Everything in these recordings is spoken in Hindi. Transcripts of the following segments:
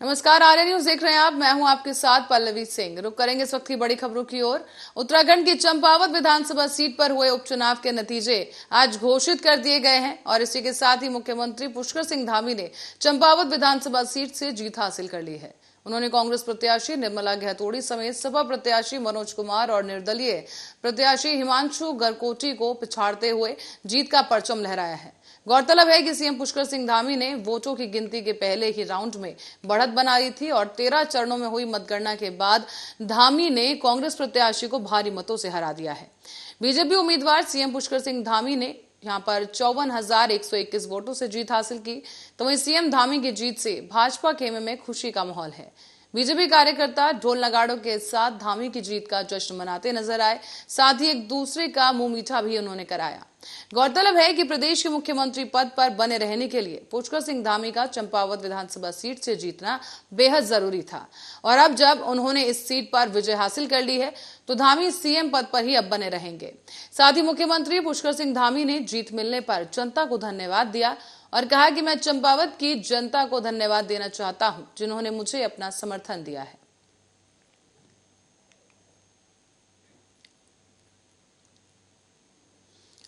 नमस्कार, आर्य न्यूज देख रहे हैं आप। मैं हूं आपके साथ पल्लवी सिंह। रुक करेंगे इस वक्त की बड़ी खबरों की ओर। उत्तराखंड की चंपावत विधानसभा सीट पर हुए उपचुनाव के नतीजे आज घोषित कर दिए गए हैं और इसी के साथ ही मुख्यमंत्री पुष्कर सिंह धामी ने चंपावत विधानसभा सीट से जीत हासिल कर ली है। उन्होंने कांग्रेस प्रत्याशी निर्मला गहतोड़ी समेत सपा प्रत्याशी मनोज कुमार और निर्दलीय प्रत्याशी हिमांशु गरकोटी को पिछाड़ते हुए जीत का परचम लहराया है। गौरतलब है कि सीएम पुष्कर सिंह धामी ने वोटों की गिनती के पहले ही राउंड में बढ़त बना ली थी और 13 चरणों में हुई मतगणना के बाद धामी ने कांग्रेस प्रत्याशी को भारी मतों से हरा दिया है। बीजेपी उम्मीदवार सीएम पुष्कर सिंह धामी ने यहां पर 54,121 वोटों से जीत हासिल की, तो वहीं सीएम धामी की जीत से भाजपा खेमे में खुशी का माहौल है। बीजेपी कार्यकर्ता ढोल नगाड़ों के साथ धामी की जीत का जश्न मनाते नजर आए, साथ ही एक दूसरे का मुंह मीठा भी उन्होंने कराया। गौरतलब है कि प्रदेश के मुख्यमंत्री पद पर बने रहने के लिए पुष्कर सिंह धामी का चंपावत विधानसभा सीट से जीतना बेहद जरूरी था और अब जब उन्होंने इस सीट पर विजय हासिल कर ली है तो धामी सीएम पद पर ही अब बने रहेंगे। साथ ही मुख्यमंत्री पुष्कर सिंह धामी ने जीत मिलने पर जनता को धन्यवाद दिया और कहा कि मैं चंपावत की जनता को धन्यवाद देना चाहता हूं जिन्होंने मुझे अपना समर्थन दिया है।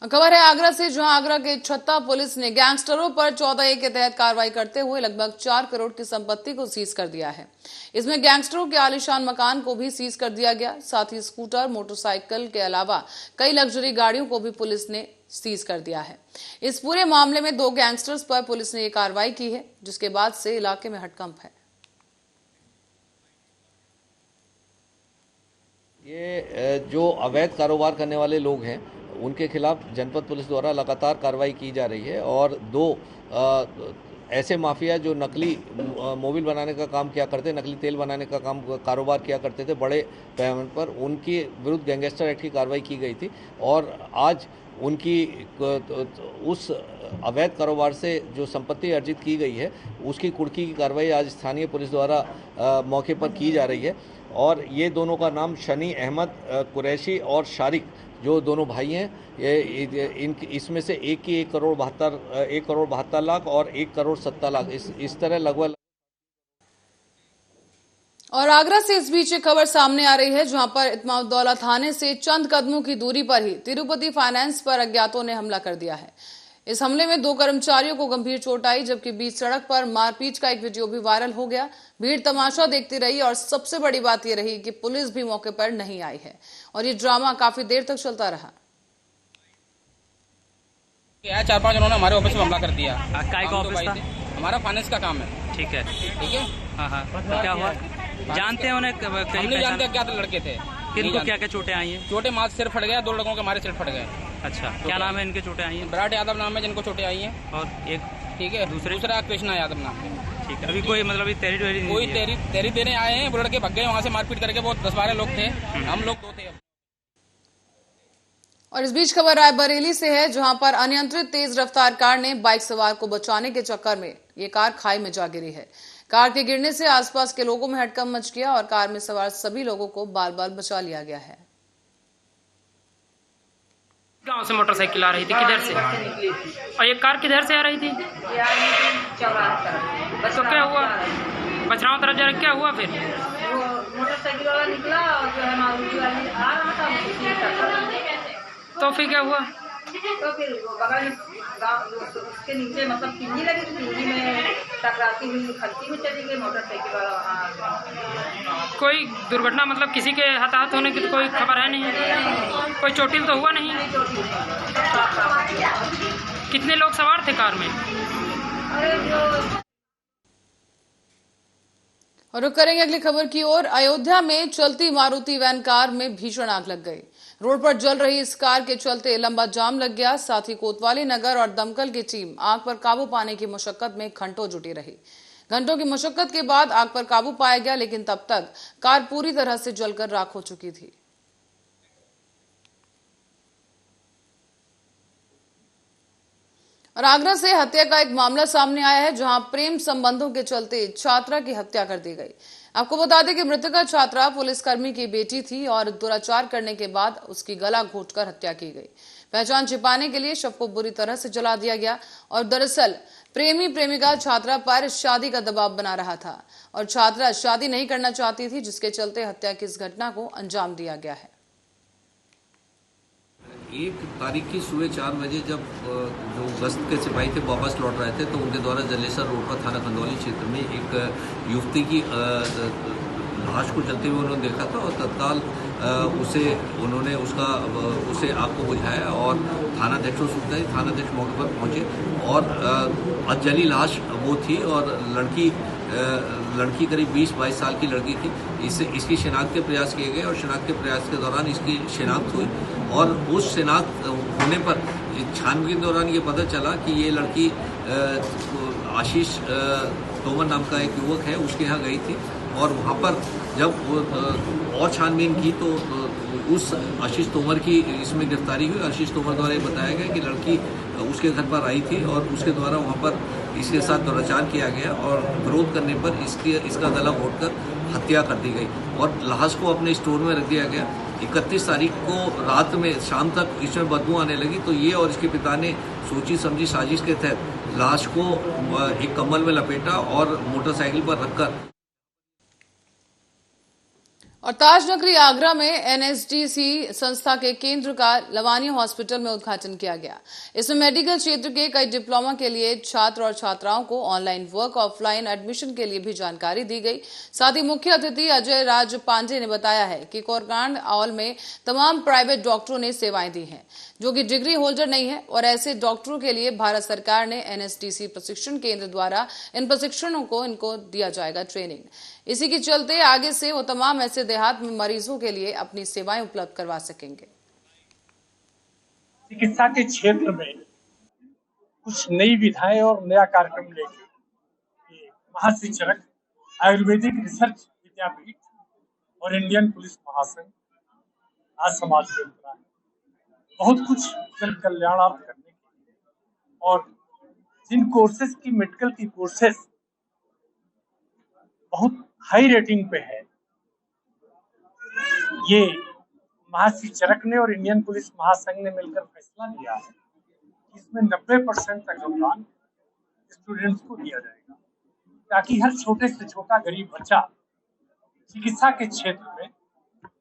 खबर है आगरा से, जहां आगरा के छत्ता पुलिस ने गैंगस्टरों पर 14A के तहत कार्रवाई करते हुए लगभग 4 करोड़ की संपत्ति को सीज कर दिया है। इसमें गैंगस्टरों के आलीशान मकान को भी सीज कर दिया गया, साथ ही स्कूटर, मोटरसाइकिल के अलावा कई लग्जरी गाड़ियों को भी पुलिस ने सीज कर दिया है। इस पूरे मामले में 2 गैंगस्टर्स पर पुलिस ने ये कार्रवाई की है, जिसके बाद से इलाके में हड़कंप है। ये जो अवैध कारोबार करने वाले लोग हैं उनके खिलाफ जनपद पुलिस द्वारा लगातार कार्रवाई की जा रही है और 2 ऐसे माफिया जो नकली मोबिल बनाने का काम किया करते, नकली तेल बनाने का कारोबार किया करते थे बड़े पैमाने पर, उनके विरुद्ध गैंगस्टर एक्ट की कार्रवाई की गई थी और आज उनकी उस अवैध कारोबार से जो संपत्ति अर्जित की गई है उसकी कुर्की की कार्रवाई आज स्थानीय पुलिस द्वारा मौके पर की जा रही है। और ये दोनों का नाम शनी अहमद कुरैशी और शारिक, जो दोनों भाई हैं, इसमें से एक की 1 करोड़ 72 लाख और 1 करोड़ 70 लाख इस तरह लगभग। और आगरा से इस बीच एक खबर सामने आ रही है, जहां पर इत्माउद्दौला थाने से चंद कदमों की दूरी पर ही तिरुपति फाइनेंस पर अज्ञातों ने हमला कर दिया है। इस हमले में 2 कर्मचारियों को गंभीर चोट आई, जबकि बीच सड़क पर मारपीट का एक वीडियो भी वायरल हो गया। भीड़ तमाशा देखती रही और सबसे बड़ी बात यह रही कि पुलिस भी मौके पर नहीं आई है और ये ड्रामा काफी देर तक चलता रहा। 4-5 उन्होंने हमारे ऑफिस में हमला कर दिया। काय का ऑफिस था? हमारा फाइनेंस का काम है। ठीक है। हाँ, तो क्या हुआ? जानते हैं उन्हें? हम नहीं जानते, क्या लड़के थे। किनको क्या क्या चोटें आई हैं? चोटें माथ सिर फट गया, 2 लड़कों के हमारे सिर फट गए। अच्छा, क्या नाम है इनके चोटें आई हैं? विराट यादव नाम है जिनको चोटें आई हैं। और एक ठीक है, दूसरा कृष्णा यादव नाम है। ठीक है। अभी कोई मतलब तेरी देने आए हैं, वो लड़के भग गए वहाँ से मारपीट करके। वो 10-12 लोग थे, हम लोग 2 थे। और इस बीच खबर रायबरेली से है, जहां पर अनियंत्रित तेज रफ्तार कार ने बाइक सवार को बचाने के चक्कर में ये कार खाई में जा गिरी है। कार के गिरने से आसपास के लोगों में हड़कंप मच गया और कार में सवार सभी लोगों को बाल बाल बचा लिया गया है। गांव से मोटरसाइकिल आ रही थी, किधर से? और ये कार किधर से आ रही थी? तो क्या हुआ? बछराव तरफ जा रहा, क्या हुआ फिर? मोटरसाइकिल वाला निकला और जो है मारुति वाली आ रहा था, तो फिर क्या हुआ? तो फिर वो बगल में उसके नीचे मतलब पिंजी लगी थी, पिंजी में टकराती हुई खत्ती में चली गई मोटरसाइकिल वाला। कोई दुर्घटना मतलब किसी के हताहत होने की तो कोई खबर है नहीं? कोई चोटिल तो हुआ नहीं? कितने लोग सवार थे कार में? अरे जो और रुक करेंगे अगली खबर की ओर। अयोध्या में चलती मारुति वैन कार में भीषण आग लग गई। रोड पर जल रही इस कार के चलते लंबा जाम लग गया। साथ ही कोतवाली नगर और दमकल की टीम आग पर काबू पाने की मशक्कत में घंटों जुटी रही। घंटों की मशक्कत के बाद आग पर काबू पाया गया, लेकिन तब तक कार पूरी तरह से जलकर राख हो चुकी थी। और आगरा से हत्या का एक मामला सामने आया है, जहां प्रेम संबंधों के चलते छात्रा की हत्या कर दी गई। आपको बता दें कि मृतका छात्रा पुलिसकर्मी की बेटी थी और दुराचार करने के बाद उसकी गला घोंटकर हत्या की गई। पहचान छिपाने के लिए शव को बुरी तरह से जला दिया गया और दरअसल प्रेमी प्रेमिका छात्रा पर शादी का दबाव बना रहा था और छात्रा शादी नहीं करना चाहती थी, जिसके चलते हत्या की इस घटना को अंजाम दिया गया है। 1 तारीख की सुबह 4 बजे जब जो गश्त के सिपाही थे वापस लौट रहे थे, तो उनके द्वारा जलेसर रोड पर थाना खंदौली क्षेत्र में एक युवती की लाश को जलते हुए उन्होंने देखा था और तत्काल उन्होंने उसे आग को बुझाया और थानाध्यक्ष को सूचना दी। थानाध्यक्ष मौके पर पहुंचे और जली लाश वो थी और लड़की करीब 20-22 साल की लड़की थी। इसकी शिनाख्त के प्रयास किए गए और शिनाख्त के प्रयास के दौरान इसकी शिनाख्त हुई और उस शिनाख्त होने पर छानबीन के दौरान ये पता चला कि ये लड़की आशीष तोमर नाम का एक युवक है, उसके यहाँ गई थी और वहाँ पर जब और छानबीन की तो उस आशीष तोमर की इसमें गिरफ्तारी हुई। आशीष तोमर द्वारा ये बताया गया कि लड़की उसके घर पर आई थी और उसके द्वारा वहाँ पर इसके साथ दुराचार किया गया और विरोध करने पर इसका गला घोंटकर हत्या कर दी गई और लाश को अपने स्टोर में रख दिया गया। 31 तारीख को रात में शाम तक इसमें बदबू आने लगी, तो ये और इसके पिता ने सोची समझी साजिश के तहत लाश को एक कंबल में लपेटा और मोटरसाइकिल पर रखकर और ताजनगरी आगरा में एनएसडीसी संस्था के केंद्र का लवानिया हॉस्पिटल में उद्घाटन किया गया। इसमें मेडिकल क्षेत्र के कई डिप्लोमा के लिए छात्र और छात्राओं को ऑनलाइन वर्क ऑफलाइन एडमिशन के लिए भी जानकारी दी गई। साथ ही मुख्य अतिथि अजय राज पांडे ने बताया है कि कोरकांड ऑल में तमाम प्राइवेट डॉक्टरों ने सेवाएं दी हैं जो कि डिग्री होल्डर नहीं है और ऐसे डॉक्टरों के लिए भारत सरकार ने एनएसडीसी प्रशिक्षण केंद्र द्वारा इन प्रशिक्षणों को इनको दिया जाएगा ट्रेनिंग। इसी के चलते आगे से वो तमाम ऐसे देहात में मरीजों के लिए अपनी सेवाएं उपलब्ध करवा सकेंगे। चिकित्सा के क्षेत्र में कुछ नई विधाएं और नया कार्यक्रम लेके महाशिक्षक आयुर्वेदिक रिसर्च विद्यापीठ और इंडियन पुलिस महासंघ आज समाज में उतरा है। बहुत कुछ जन कल्याणार्थ करने के लिए और जिन कोर्सेज की मेडिकल की कोर्सेज बहुत हाई रेटिंग पे है, ये महाशिक्षक ने और इंडियन पुलिस महासंघ ने मिलकर फैसला लिया है कि इसमें 90% तक अनुदान स्टूडेंट्स को दिया जाएगा ताकि हर छोटे से छोटा गरीब बच्चा चिकित्सा के क्षेत्र में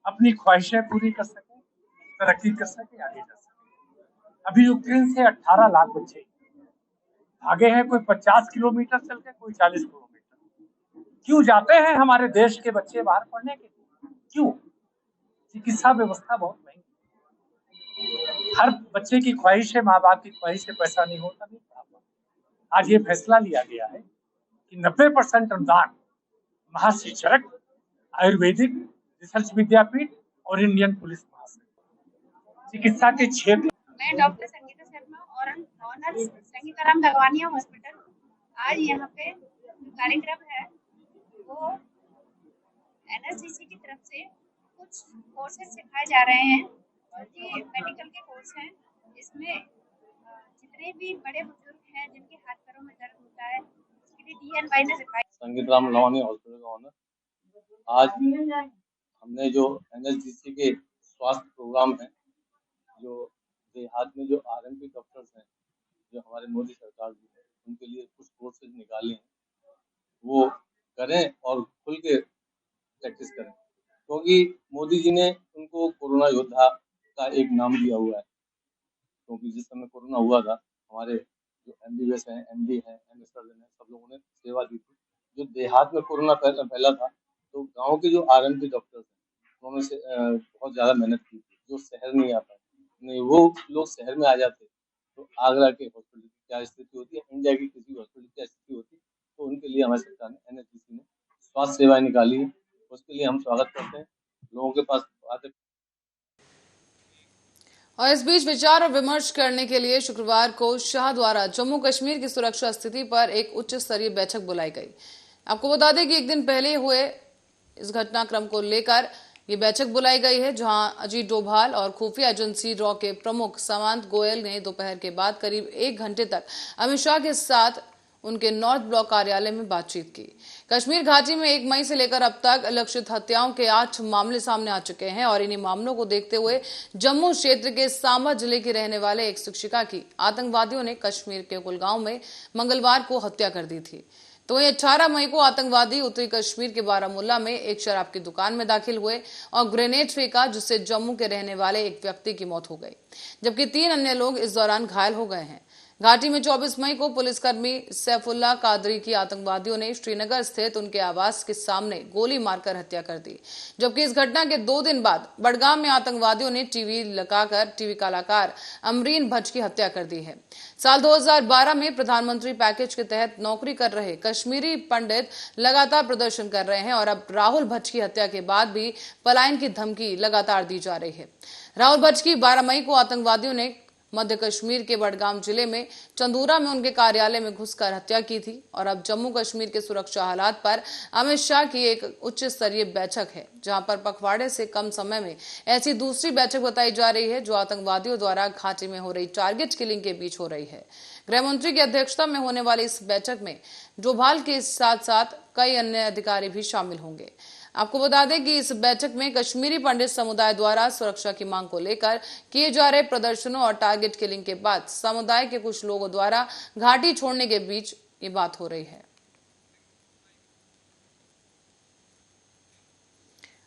अपनी ख्वाहिशें पूरी कर सके, तरक्की कर सके, आगे जा सके। अभी यूक्रेन से 18 लाख बच्चे भागे हैं, कोई 50 किलोमीटर चल के, कोई 40 किलोमीटर। क्यों जाते हैं हमारे देश के बच्चे बाहर पढ़ने के लिए? क्यों? चिकित्सा व्यवस्था बहुत महंगी। हर बच्चे की ख्वाहिश है, माँ बाप की ख्वाहिश से पैसा नहीं होता, नहीं पढ़ा पाता। आज ये फैसला लिया गया है कि 90% अनुदान महाशिक्षक आयुर्वेदिक रिसर्च विद्यापीठ और इंडियन पुलिस महासंघ चिकित्सा के क्षेत्र। मैं डॉक्टर संगीता शर्मा और ऑनर संगीताराम लवानिया हॉस्पिटल। आज यहाँ पे कार्यक्रम है वो एनएसडीसी की तरफ से कुछ कोर्सेज सिखाए जा रहे हैं और ये मेडिकल के कोर्स हैं। इसमें जितने भी बड़े बुजुर्ग हैं जिनके हाथ पैरों में दर्द होता है उसके लिए डीएनवाई ने सिखाया। संगीताराम लवानिया हॉस्पिटल का ऑनर। आज हमने जो एनएसडीसी के स्वास्थ्य प्रोग्राम है, जो देहात में जो आरएमपी डॉक्टर्स हैं, जो हमारे मोदी सरकार जी है, उनके लिए कुछ कोर्सेज निकाले हैं, वो करें और खुल के प्रैक्टिस करें, क्योंकि मोदी जी ने उनको कोरोना योद्धा का एक नाम दिया हुआ है। क्योंकि जिस समय कोरोना हुआ था, हमारे जो एमबीबीएस हैं, एमडी हैं, एमएस सर्जन हैं, सब लोगों ने सेवा दी थी। जो देहात में कोरोना फैला था, तो गांव के जो आरएमपी डॉक्टर्स हैं, उन्होंने बहुत ज़्यादा मेहनत की थी, जो शहर नहीं आ पाए। नहीं, वो लोग शहर में आ जाते तो आगरा के हॉस्पिटल की क्या स्थिति होती है, इंडिया की किसी हॉस्पिटल की क्या स्थिति होती, तो उनके लिए हमारी सरकार ने एनएसडीसी ने स्वास्थ्य सेवाएं निकाली है। उसके लिए हम स्वागत करते हैं। लोगों के पास बात। और इस बीच विचार और विमर्श करने के लिए शुक्रवार को शाह द्वारा जम्मू कश्मीर की सुरक्षा स्थिति पर एक उच्च स्तरीय बैठक बुलाई गई। आपको बता दें कि एक दिन पहले हुए इस घटनाक्रम को लेकर ये बैठक बुलाई गई है, जहां अजीत डोभाल और खुफिया एजेंसी रॉ के प्रमुख सामंत गोयल ने दोपहर के बाद करीब 1 घंटे तक अमित शाह के साथ उनके नॉर्थ ब्लॉक कार्यालय में बातचीत की। कश्मीर घाटी में 1 मई से लेकर अब तक लक्षित हत्याओं के 8 मामले सामने आ चुके हैं और इन्हीं मामलों को देखते हुए जम्मू क्षेत्र के सांबा जिले की रहने वाले एक शिक्षिका की आतंकवादियों ने कश्मीर के कुलगांव में मंगलवार को हत्या कर दी थी। तो वहीं 18 मई को आतंकवादी उत्तरी कश्मीर के बारामूला में एक शराब की दुकान में दाखिल हुए और ग्रेनेड फेंका, जिससे जम्मू के रहने वाले एक व्यक्ति की मौत हो गई, जबकि 3 अन्य लोग इस दौरान घायल हो गए हैं। घाटी में 24 मई को पुलिसकर्मी सैफुल्ला कादरी की आतंकवादियों ने श्रीनगर स्थित उनके आवास के सामने गोली मारकर हत्या कर दी, जबकि इस घटना के 2 दिन बाद बडगाम में आतंकवादियों ने टीवी कलाकार अमरीन भट्ट की हत्या कर दी है। साल 2012 में प्रधानमंत्री पैकेज के तहत नौकरी कर रहे कश्मीरी पंडित लगातार प्रदर्शन कर रहे हैं और अब राहुल भट्ट की हत्या के बाद भी पलायन की धमकी लगातार दी जा रही है। राहुल भट्ट की 12 मई को आतंकवादियों ने मध्य कश्मीर के बडगाम जिले में चंदूरा में उनके कार्यालय में घुसकर हत्या की थी और अब जम्मू कश्मीर के सुरक्षा हालात पर अमित शाह की एक उच्च स्तरीय बैठक है, जहां पर पखवाड़े से कम समय में ऐसी दूसरी बैठक बताई जा रही है जो आतंकवादियों द्वारा घाटी में हो रही टारगेट किलिंग के बीच हो रही है। गृह मंत्री की अध्यक्षता में होने वाली इस बैठक में डोभाल के साथ साथ कई अन्य अधिकारी भी शामिल होंगे। आपको बता दें कि इस बैठक में कश्मीरी पंडित समुदाय द्वारा सुरक्षा की मांग को लेकर किए जा रहे प्रदर्शनों और टारगेट किलिंग के बाद समुदाय के कुछ लोगों द्वारा घाटी छोड़ने के बीच ये बात हो रही है।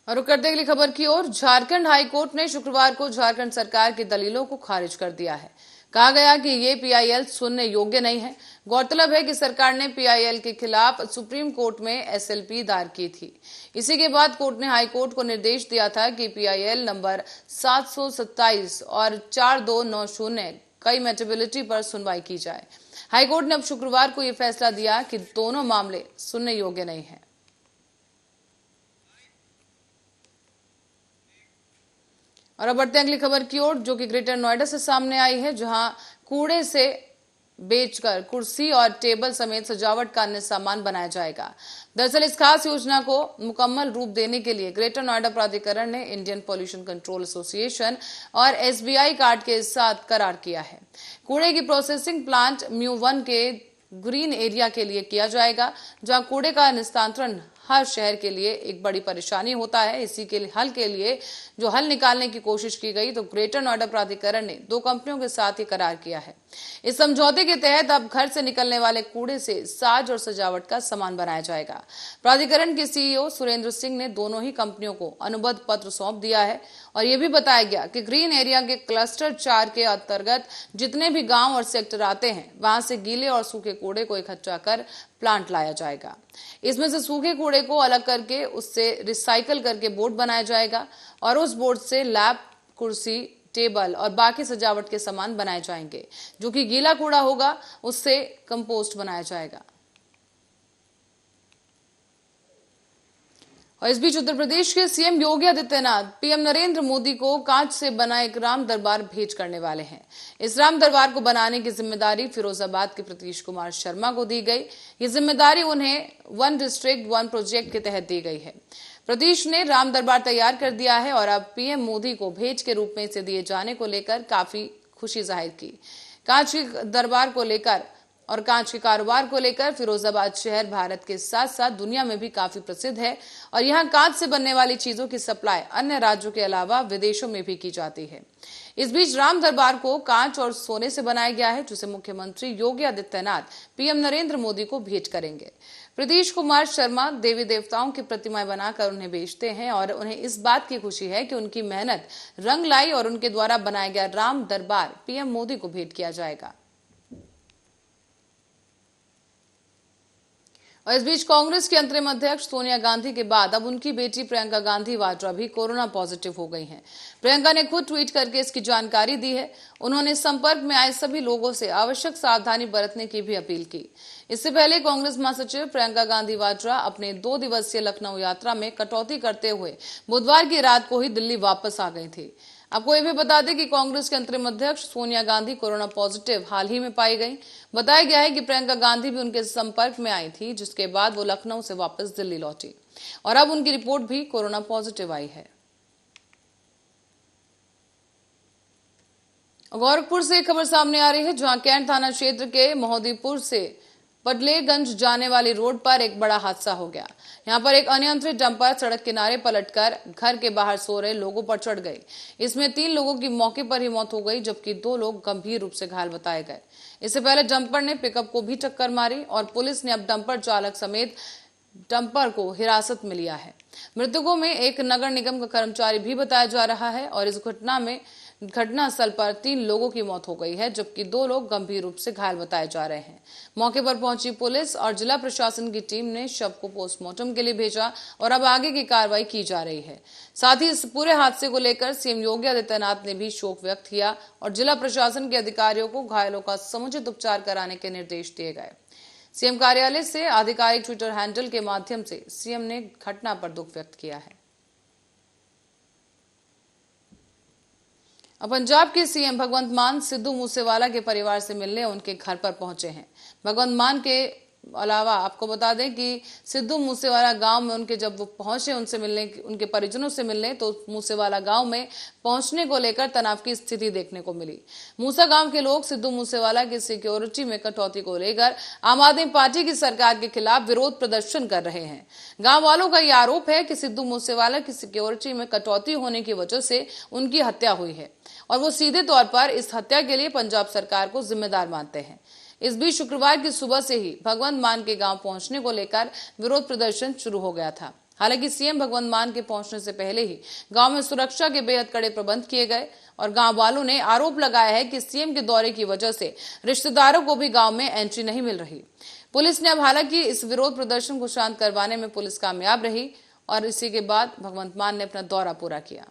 और रुक करते अगली खबर की ओर, झारखंड हाईकोर्ट ने शुक्रवार को झारखंड सरकार की दलीलों को खारिज कर दिया है। कहा गया कि ये पीआईएल सुनने योग्य नहीं है। गौरतलब है कि सरकार ने पीआईएल के खिलाफ सुप्रीम कोर्ट में एसएलपी दायर की थी। इसी के बाद कोर्ट ने हाईकोर्ट को निर्देश दिया था कि पीआईएल नंबर 727 और 4290 कई मैटेबिलिटी पर सुनवाई की जाए। हाईकोर्ट ने अब शुक्रवार को यह फैसला दिया कि दोनों मामले सुनने योग्य नहीं है। और अब बढ़ते हैं अगली खबर की ओर, जो कि ग्रेटर नोएडा से सामने आई है, जहां कूड़े से बेचकर कुर्सी और टेबल समेत सजावट का अन्य सामान बनाया जाएगा। दरअसल इस खास योजना को मुकम्मल रूप देने के लिए ग्रेटर नोएडा प्राधिकरण ने इंडियन पॉल्यूशन कंट्रोल एसोसिएशन और एसबीआई कार्ड के साथ करार किया है। कूड़े की प्रोसेसिंग प्लांट म्यू1 के ग्रीन एरिया के लिए किया जाएगा, जहां कूड़े का निस्तारण हर शहर के लिए एक बड़ी परेशानी होता है। इसी के हल के लिए जो हल निकालने की कोशिश की गई, तो ग्रेटर नोएडा प्राधिकरण ने 2 कंपनियों के साथ ही करार किया है। इस समझौते के तहत अब घर से निकलने वाले कूड़े से साज और सजावट का सामान बनाया जाएगा। प्राधिकरण के सीईओ सुरेंद्र सिंह ने दोनों ही कंपनियों को अनुबंध पत्र सौंप दिया है और यह भी बताया गया कि ग्रीन एरिया के क्लस्टर 4 के अंतर्गत जितने भी गांव और सेक्टर आते हैं, वहां से गीले और सूखे कूड़े को इकट्ठा कर प्लांट लाया जाएगा। इसमें से सूखे कूड़े को अलग करके उससे रिसाइकल करके बोर्ड बनाया जाएगा और उस बोर्ड से लैब, कुर्सी, टेबल और बाकी सजावट के सामान बनाए जाएंगे। जो कि गीला कूड़ा होगा उससे कंपोस्ट बनाया जाएगा। और इस बीच उत्तर प्रदेश के सीएम योगी आदित्यनाथ पीएम नरेंद्र मोदी को कांच से बना एक राम दरबार भेंट करने वाले हैं। इस राम दरबार को बनाने की जिम्मेदारी फिरोजाबाद के प्रतीश कुमार शर्मा को दी गई। ये जिम्मेदारी उन्हें 1 डिस्ट्रिक्ट 1 प्रोजेक्ट के तहत दी गई है। प्रतीश ने राम दरबार तैयार कर दिया है और अब पीएम मोदी को भेंट के रूप में इसे दिए जाने को लेकर काफी खुशी जाहिर की। कांच के दरबार को लेकर और कांच के कारोबार को लेकर फिरोजाबाद शहर भारत के साथ साथ दुनिया में भी काफी प्रसिद्ध है और यहाँ कांच से बनने वाली चीजों की सप्लाई अन्य राज्यों के अलावा विदेशों में भी की जाती है। इस बीच राम दरबार को कांच और सोने से बनाया गया है, जिसे मुख्यमंत्री योगी आदित्यनाथ पीएम नरेंद्र मोदी को भेंट करेंगे। प्रतीश कुमार शर्मा देवी देवताओं की प्रतिमाएं बनाकर उन्हें बेचते हैं और उन्हें इस बात की खुशी है कि उनकी मेहनत रंग लाई और उनके द्वारा बनाया गया राम दरबार पीएम मोदी को भेंट किया जाएगा। और इस बीच कांग्रेस की अंतरिम अध्यक्ष सोनिया गांधी के बाद अब उनकी बेटी प्रियंका गांधी वाड्रा भी कोरोना पॉजिटिव हो गई हैं। प्रियंका ने खुद ट्वीट करके इसकी जानकारी दी है। उन्होंने संपर्क में आए सभी लोगों से आवश्यक सावधानी बरतने की भी अपील की। इससे पहले कांग्रेस महासचिव प्रियंका गांधी वाड्रा अपने 2 दिवसीय लखनऊ यात्रा में कटौती करते हुए बुधवार की रात को ही दिल्ली वापस आ गई थी। आपको यह भी बता दें कि कांग्रेस के अंतरिम अध्यक्ष सोनिया गांधी कोरोना पॉजिटिव हाल ही में पाई गई। बताया गया है कि प्रियंका गांधी भी उनके संपर्क में आई थी, जिसके बाद वो लखनऊ से वापस दिल्ली लौटी और अब उनकी रिपोर्ट भी कोरोना पॉजिटिव आई है। गोरखपुर से एक खबर सामने आ रही है, जहां कैंट थाना क्षेत्र के महोदीपुर से पडलेगंज जाने वाली रोड पर एक बड़ा हादसा हो गया। यहां पर एक अनियंत्रित डंपर सड़क किनारे पलटकर घर के बाहर सो रहे लोगों पर चढ़ गई। इसमें 3 लोगों की मौके पर ही मौत हो गई, जबकि 2 लोग गंभीर रूप से घायल बताए गए। इससे पहले डंपर ने पिकअप को भी टक्कर मारी और पुलिस ने अब डंपर चालक समेत डंपर को हिरासत में लिया है। मृतकों में एक नगर निगम का कर्मचारी भी बताया जा रहा है और इस घटनास्थल पर 3 लोगों की मौत हो गई है, जबकि 2 लोग गंभीर रूप से घायल बताए जा रहे हैं। मौके पर पहुंची पुलिस और जिला प्रशासन की टीम ने शव को पोस्टमार्टम के लिए भेजा और अब आगे की कार्रवाई की जा रही है। साथ ही इस पूरे हादसे को लेकर सीएम योगी आदित्यनाथ ने भी शोक व्यक्त किया और जिला प्रशासन के अधिकारियों को घायलों का समुचित उपचार कराने के निर्देश दिए गए। सीएम कार्यालय से आधिकारिक ट्विटर हैंडल के माध्यम से सीएम ने घटना पर दुख व्यक्त किया है। अब पंजाब के सीएम भगवंत मान सिद्धू मूसेवाला के परिवार से मिलने उनके घर पर पहुंचे हैं। भगवंत मान के अलावा आपको बता दें कि सिद्धू मूसेवाला गांव में उनके जब वो पहुंचे उनसे मिलने, उनके परिजनों से मिलने, तो मूसेवाला गांव में पहुंचने को लेकर तनाव की स्थिति देखने को मिली। मूसा गांव के लोग सिद्धू मूसेवाला की सिक्योरिटी में कटौती को लेकर आम आदमी पार्टी की सरकार के खिलाफ विरोध प्रदर्शन कर रहे हैं। गांव वालों का यह आरोप है कि सिद्धू मूसेवाला की सिक्योरिटी में कटौती होने की वजह से उनकी हत्या हुई है और वो सीधे तौर पर इस हत्या के लिए पंजाब सरकार को जिम्मेदार मानते हैं। इस बीच शुक्रवार की सुबह से ही भगवंत मान के गांव पहुंचने को लेकर विरोध प्रदर्शन शुरू हो गया था। हालांकि सीएम भगवंत मान के पहुंचने से पहले ही गांव में सुरक्षा के बेहद कड़े प्रबंध किए गए और गांव वालों ने आरोप लगाया है कि सीएम के दौरे की वजह से रिश्तेदारों को भी गांव में एंट्री नहीं मिल रही। पुलिस ने अब हालांकि इस विरोध प्रदर्शन को शांत करवाने में पुलिस कामयाब रही और इसी के बाद भगवंत मान ने अपना दौरा पूरा किया।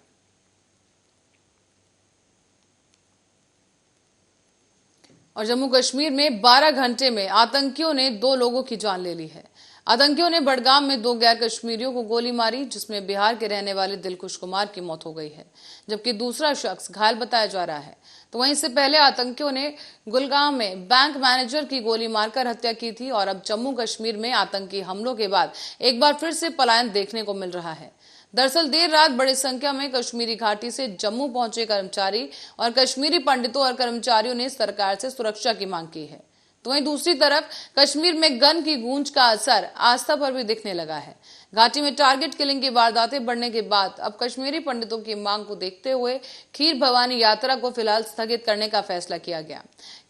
और जम्मू कश्मीर में 12 घंटे में आतंकियों ने 2 लोगों की जान ले ली है। आतंकियों ने बडगाम में 2 गैर कश्मीरियों को गोली मारी, जिसमें बिहार के रहने वाले दिलखुश कुमार की मौत हो गई है, जबकि दूसरा शख्स घायल बताया जा रहा है। तो वहीं से पहले आतंकियों ने गुलगाम में बैंक मैनेजर की गोली मारकर हत्या की थी और अब जम्मू कश्मीर में आतंकी हमलों के बाद एक बार फिर से पलायन देखने को मिल रहा है। दरअसल देर रात बड़ी संख्या में कश्मीरी घाटी से जम्मू पहुंचे कर्मचारी और कश्मीरी पंडितों और कर्मचारियों ने सरकार से सुरक्षा की मांग की है। तो वहीं दूसरी तरफ कश्मीर में गन की गूंज का असर आस्था पर भी दिखने लगा है। घाटी में टारगेट किलिंग की वारदातें बढ़ने के बाद अब कश्मीरी पंडितों की मांग को देखते हुए खीर भवानी यात्रा को फिलहाल स्थगित करने का फैसला किया गया।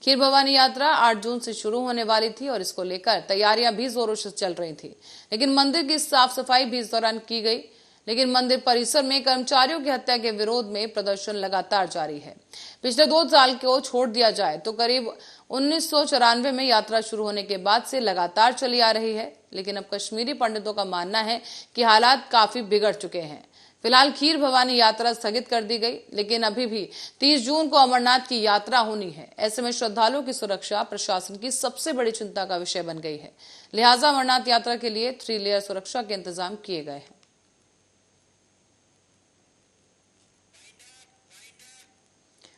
खीर भवानी यात्रा 8 जून से शुरू होने वाली थी और इसको लेकर तैयारियां भी जोरों से चल रही थी, लेकिन मंदिर की साफ सफाई भी इस दौरान की गई। लेकिन मंदिर परिसर में कर्मचारियों की हत्या के विरोध में प्रदर्शन लगातार जारी है। पिछले 2 साल को छोड़ दिया जाए तो करीब 1994 में यात्रा शुरू होने के बाद से लगातार चली आ रही है, लेकिन अब कश्मीरी पंडितों का मानना है कि हालात काफी बिगड़ चुके हैं। फिलहाल खीर भवानी यात्रा स्थगित कर दी गई, लेकिन अभी भी 30 जून को अमरनाथ की यात्रा होनी है। ऐसे में श्रद्धालुओं की सुरक्षा प्रशासन की सबसे बड़ी चिंता का विषय बन गई है। लिहाजा अमरनाथ यात्रा के लिए 3 लेयर सुरक्षा के इंतजाम किए गए हैं।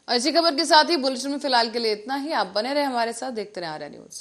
और इसी खबर के साथ ही बुलेटिन में फिलहाल के लिए इतना ही। आप बने रहे हमारे साथ, देखते रहे आर्या न्यूज।